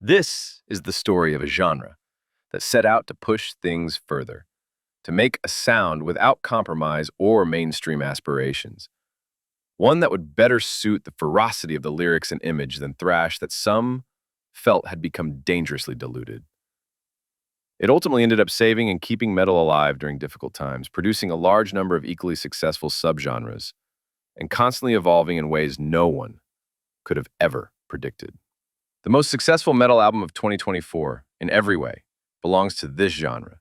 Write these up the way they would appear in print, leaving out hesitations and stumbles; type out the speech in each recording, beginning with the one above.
This is the story of a genre that set out to push things further, to make a sound without compromise or mainstream aspirations. One that would better suit the ferocity of the lyrics and image than thrash that some felt had become dangerously diluted. It ultimately ended up saving and keeping metal alive during difficult times, producing a large number of equally successful subgenres, and constantly evolving in ways no one could have ever predicted. The most successful metal album of 2024, in every way, belongs to this genre,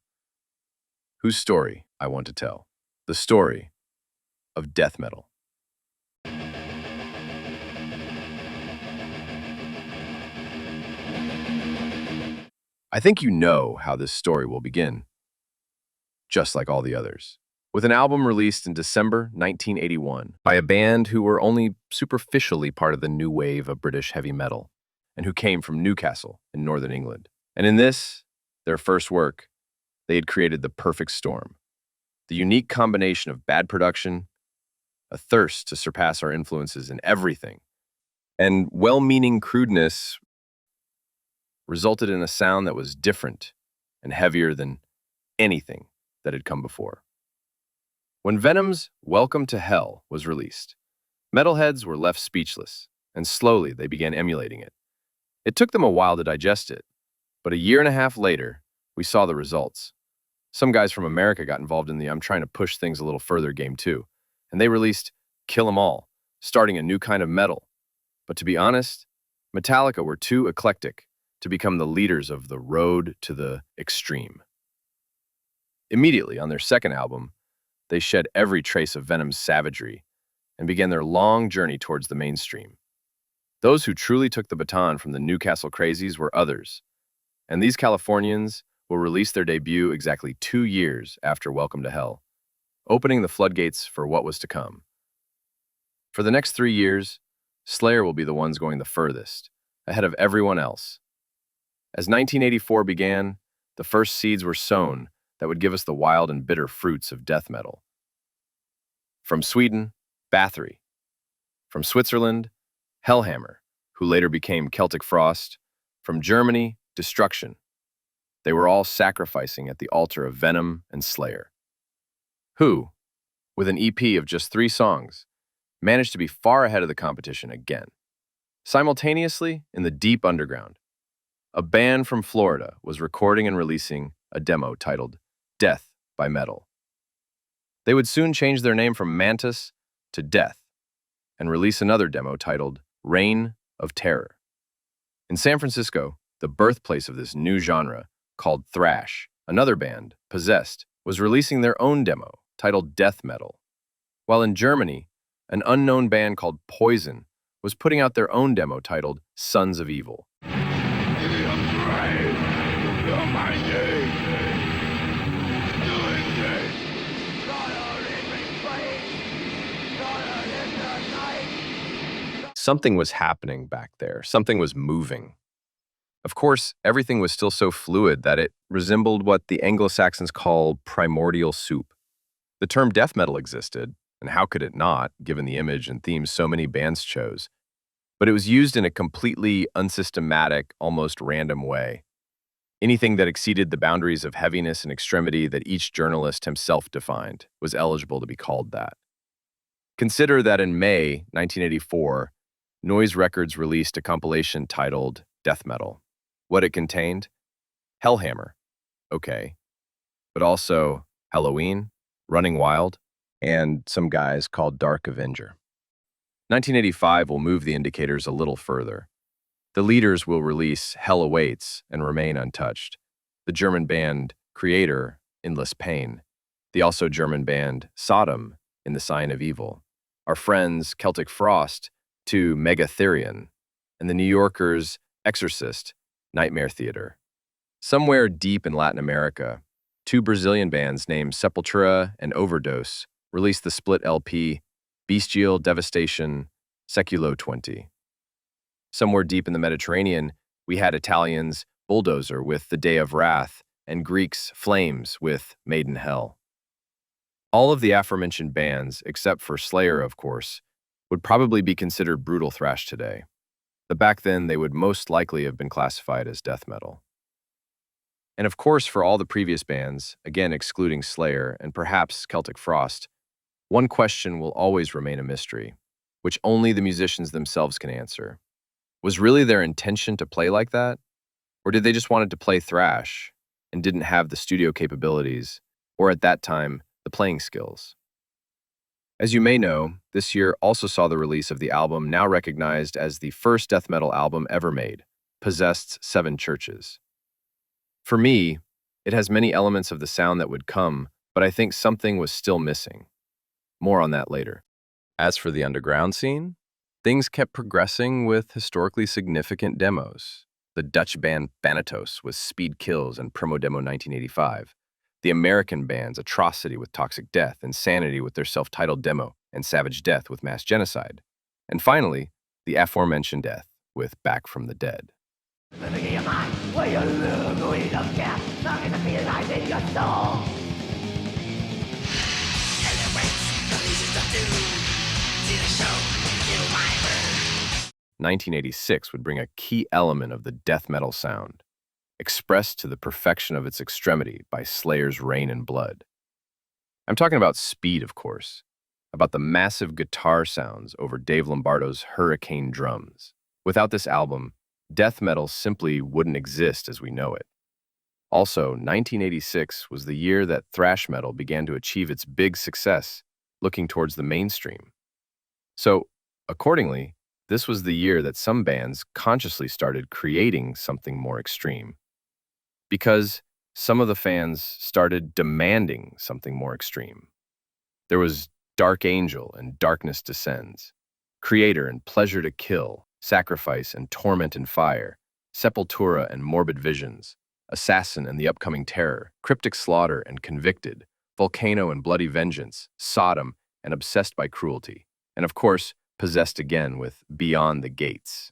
whose story I want to tell. The story of death metal. I think you know how this story will begin, just like all the others. With an album released in December 1981 by a band who were only superficially part of the new wave of British heavy metal, and who came from Newcastle in northern England. And in this, their first work, they had created the perfect storm. The unique combination of bad production, a thirst to surpass our influences in everything, and well-meaning crudeness resulted in a sound that was different and heavier than anything that had come before. When Venom's Welcome to Hell was released, metalheads were left speechless, and slowly they began emulating it. It took them a while to digest it, but a year and a half later, we saw the results. Some guys from America got involved in the I'm trying to push things a little further game too, and they released Kill 'Em All, starting a new kind of metal. But to be honest, Metallica were too eclectic to become the leaders of the road to the extreme. Immediately on their second album, they shed every trace of Venom's savagery and began their long journey towards the mainstream. Those who truly took the baton from the Newcastle Crazies were others, and these Californians will release their debut exactly 2 years after Welcome to Hell, opening the floodgates for what was to come. For the next 3 years, Slayer will be the ones going the furthest, ahead of everyone else. As 1984 began, the first seeds were sown that would give us the wild and bitter fruits of death metal. From Sweden, Bathory. From Switzerland, Hellhammer, who later became Celtic Frost. From Germany, Destruction. They were all sacrificing at the altar of Venom and Slayer, who, with an EP of just 3 songs, managed to be far ahead of the competition again. Simultaneously, in the deep underground, a band from Florida was recording and releasing a demo titled Death by Metal. They would soon change their name from Mantis to Death and release another demo titled Reign of Terror. In San Francisco, the birthplace of this new genre, called Thrash, another band, Possessed, was releasing their own demo titled Death Metal, while in Germany, an unknown band called Poison was putting out their own demo titled Sons of Evil. Something was happening back there. Something was moving. Of course, everything was still so fluid that it resembled what the Anglo-Saxons call primordial soup. The term death metal existed, and how could it not, given the image and themes so many bands chose? But it was used in a completely unsystematic, almost random way. Anything that exceeded the boundaries of heaviness and extremity that each journalist himself defined was eligible to be called that. Consider that in May 1984, Noise Records released a compilation titled Death Metal. What it contained? Hellhammer, okay, but also Halloween, Running Wild, and some guys called Dark Avenger. 1985 will move the indicators a little further. The leaders will release Hell Awaits and remain untouched. The German band Creator, Endless Pain. The also German band Sodom, In the Sign of Evil. Our friends Celtic Frost to Megatherion, and the New Yorkers Exorcist, Nightmare Theater. Somewhere deep in Latin America, 2 Brazilian bands named Sepultura and Overdose released the split LP Bestial Devastation Seculo 20. Somewhere deep in the Mediterranean, we had Italians Bulldozer with The Day of Wrath and Greeks Flames with Made in Hell. All of the aforementioned bands, except for Slayer, of course, would probably be considered brutal thrash today. but back then they would most likely have been classified as death metal. And of course, for all the previous bands, again excluding Slayer and perhaps Celtic Frost, one question will always remain a mystery, which only the musicians themselves can answer. Was really their intention to play like that? Or did they just wanted to play thrash and didn't have the studio capabilities, or at that time, the playing skills? As you may know, this year also saw the release of the album now recognized as the first death metal album ever made, Possessed's Seven Churches. For me, it has many elements of the sound that would come, but I think something was still missing. More on that later. As for the underground scene, things kept progressing with historically significant demos. The Dutch band Thanatos with Speed Kills and Primo Demo 1985. The American bands Atrocity with Toxic Death, Insanity with their self-titled demo, and Savage Death with Mass Genocide. And finally, the aforementioned Death with Back from the Dead. Living in your mind, where you live, where you don't care, long as the feeling lies in your soul. 1986 would bring a key element of the death metal sound, expressed to the perfection of its extremity by Slayer's Rain and Blood. I'm talking about speed, of course, about the massive guitar sounds over Dave Lombardo's hurricane drums. Without this album, death metal simply wouldn't exist as we know it. Also, 1986 was the year that thrash metal began to achieve its big success, looking towards the mainstream. So, accordingly, this was the year that some bands consciously started creating something more extreme. Because some of the fans started demanding something more extreme. There was Dark Angel and Darkness Descends, Creator and Pleasure to Kill, Sacrifice and Torment and Fire, Sepultura and Morbid Visions, Assassin and the Upcoming Terror, Cryptic Slaughter and Convicted, Volcano and Bloody Vengeance, Sodom and Obsessed by Cruelty, and of course, Possessed again with Beyond the Gates.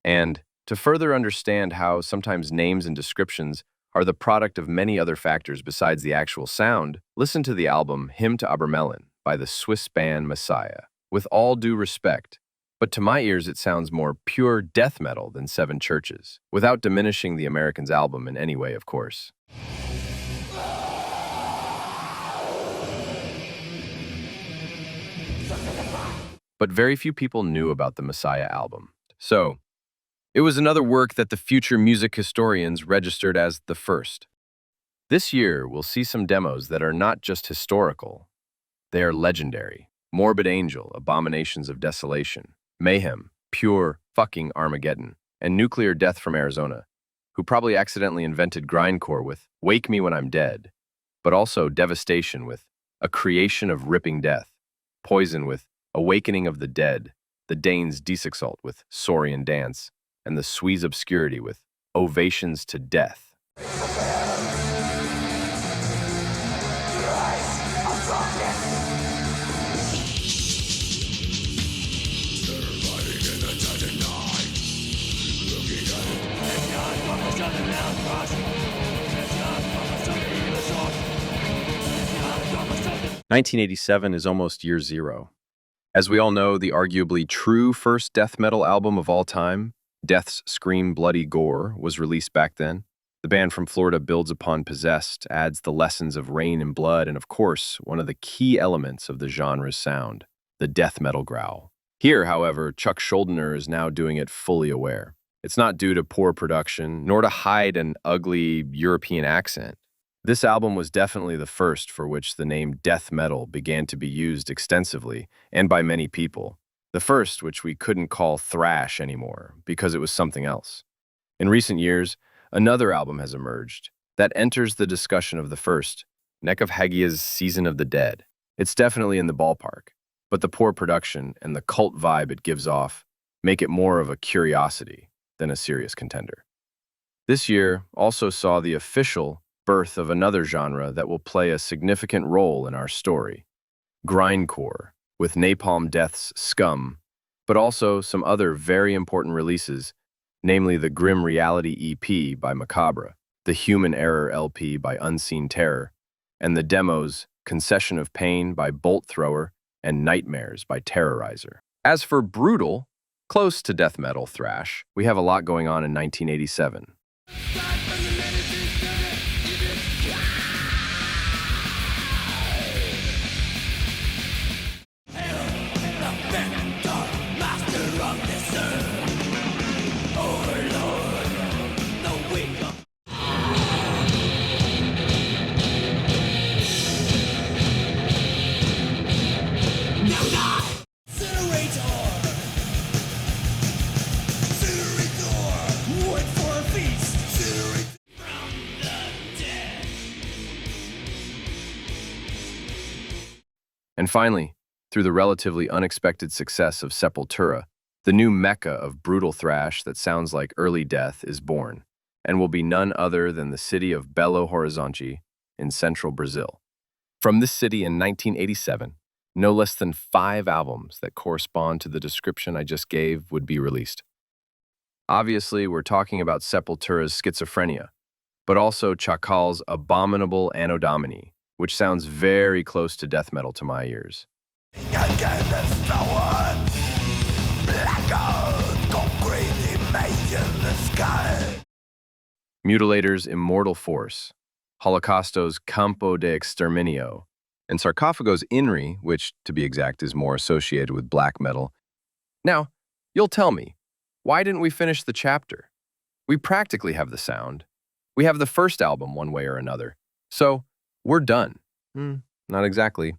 And to further understand how sometimes names and descriptions are the product of many other factors besides the actual sound, listen to the album Hymn to Abermelin by the Swiss band Messiah. With all due respect, but to my ears it sounds more pure death metal than Seven Churches, without diminishing the Americans' album in any way, of course. But very few people knew about the Messiah album. So, it was another work that the future music historians registered as the first. This year, we'll see some demos that are not just historical. They are legendary. Morbid Angel, Abominations of Desolation, Mayhem, Pure Fucking Armageddon, and Nuclear Death from Arizona, who probably accidentally invented grindcore with Wake Me When I'm Dead, but also Devastation with A Creation of Ripping Death, Poison with Awakening of the Dead, the Danes Desexalt with Saurian Dance, and the Sweeze Obscurity with Ovations to Death. "1987 is almost year zero. As we all know, the arguably true first death metal album of all time, Death's Scream Bloody Gore, was released back then. The band from Florida builds upon Possessed, adds the lessons of Rain and Blood, and of course, one of the key elements of the genre's sound, the death metal growl. Here, however, Chuck Schuldiner is now doing it fully aware. It's not due to poor production, nor to hide an ugly European accent. This album was definitely the first for which the name death metal began to be used extensively, and by many people. The first which we couldn't call thrash anymore, because it was something else. In recent years, another album has emerged that enters the discussion of the first, Neck of Hagia's Season of the Dead. It's definitely in the ballpark, but the poor production and the cult vibe it gives off make it more of a curiosity than a serious contender. This year also saw the official birth of another genre that will play a significant role in our story, grindcore, with Napalm Death's Scum, but also some other very important releases, namely the Grim Reality EP by Macabre, the Human Error LP by Unseen Terror, and the demos Concession of Pain by Bolt Thrower and Nightmares by Terrorizer. As for brutal, Close to death metal thrash, we have a lot going on in 1987. And finally, through the relatively unexpected success of Sepultura, the new mecca of brutal thrash that sounds like early death is born, and will be none other than the city of Belo Horizonte in central Brazil. From this city in 1987, no less than 5 albums that correspond to the description I just gave would be released. Obviously, we're talking about Sepultura's Schizophrenia, but also Chacal's Abominable Anno Domini, which sounds very close to death metal to my ears. Mutilator's Immortal Force, Holocausto's Campo de Exterminio, and Sarcophago's Inri, which, to be exact, is more associated with black metal. Now, you'll tell me, why didn't we finish the chapter? We practically have the sound. We have the first album one way or another. So, we're done. Not exactly.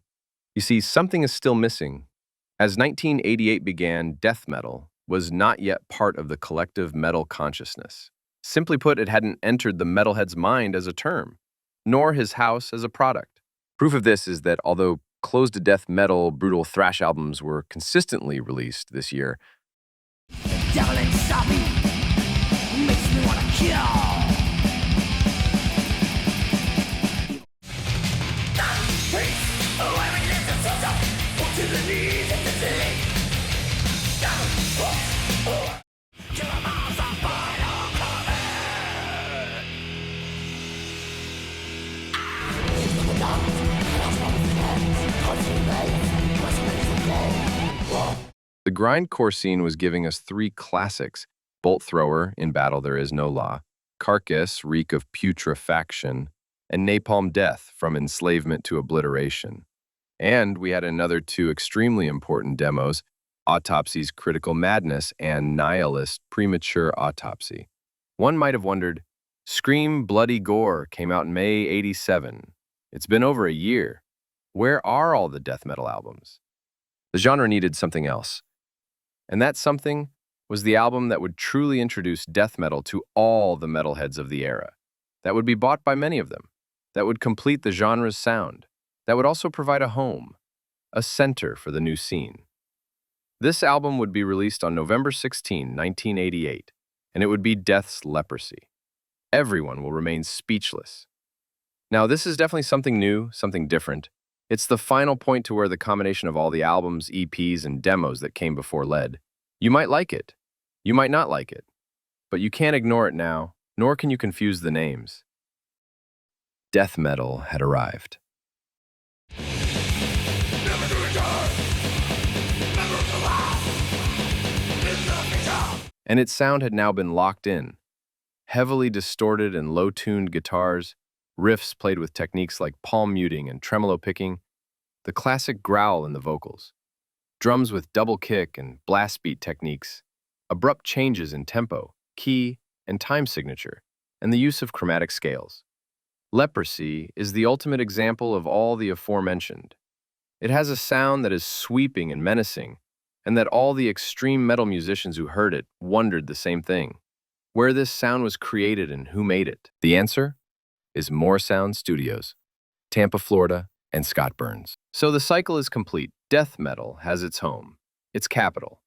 You see, something is still missing. As 1988 began, death metal was not yet part of the collective metal consciousness. Simply put, it hadn't entered the metalhead's mind as a term, nor his house as a product. Proof of this is that although close-to-death metal, brutal thrash albums were consistently released this year, Devil inside me makes me wanna kill. the grindcore scene was giving us 3 classics: Bolt Thrower, In Battle There Is No Law; Carcass, Reek of Putrefaction; and Napalm Death, From Enslavement to Obliteration. And we had another 2 extremely important demos: Autopsy's Critical Madness and Nihilist Premature Autopsy. One might have wondered, Scream Bloody Gore came out in May '87. It's been over a year. Where are all the death metal albums? The genre needed something else. And that something was the album that would truly introduce death metal to all the metalheads of the era. That would be bought by many of them. That would complete the genre's sound. That would also provide a home, a center for the new scene. This album would be released on November 16, 1988, and it would be Death's Leprosy. Everyone will remain speechless. Now, this is definitely something new, something different. It's the final point to where the combination of all the albums, EPs, and demos that came before led. You might like it. You might not like it. But you can't ignore it now, nor can you confuse the names. Death metal had arrived. And its sound had now been locked in. Heavily distorted and low-tuned guitars, riffs played with techniques like palm muting and tremolo picking, the classic growl in the vocals, drums with double kick and blast beat techniques, abrupt changes in tempo, key, and time signature, and the use of chromatic scales. Leprosy is the ultimate example of all the aforementioned. It has a sound that is sweeping and menacing, and that all the extreme metal musicians who heard it wondered the same thing: where this sound was created and who made it. The answer is More Sound Studios, Tampa, Florida, and Scott Burns. So the cycle is complete. Death metal has its home, its capital.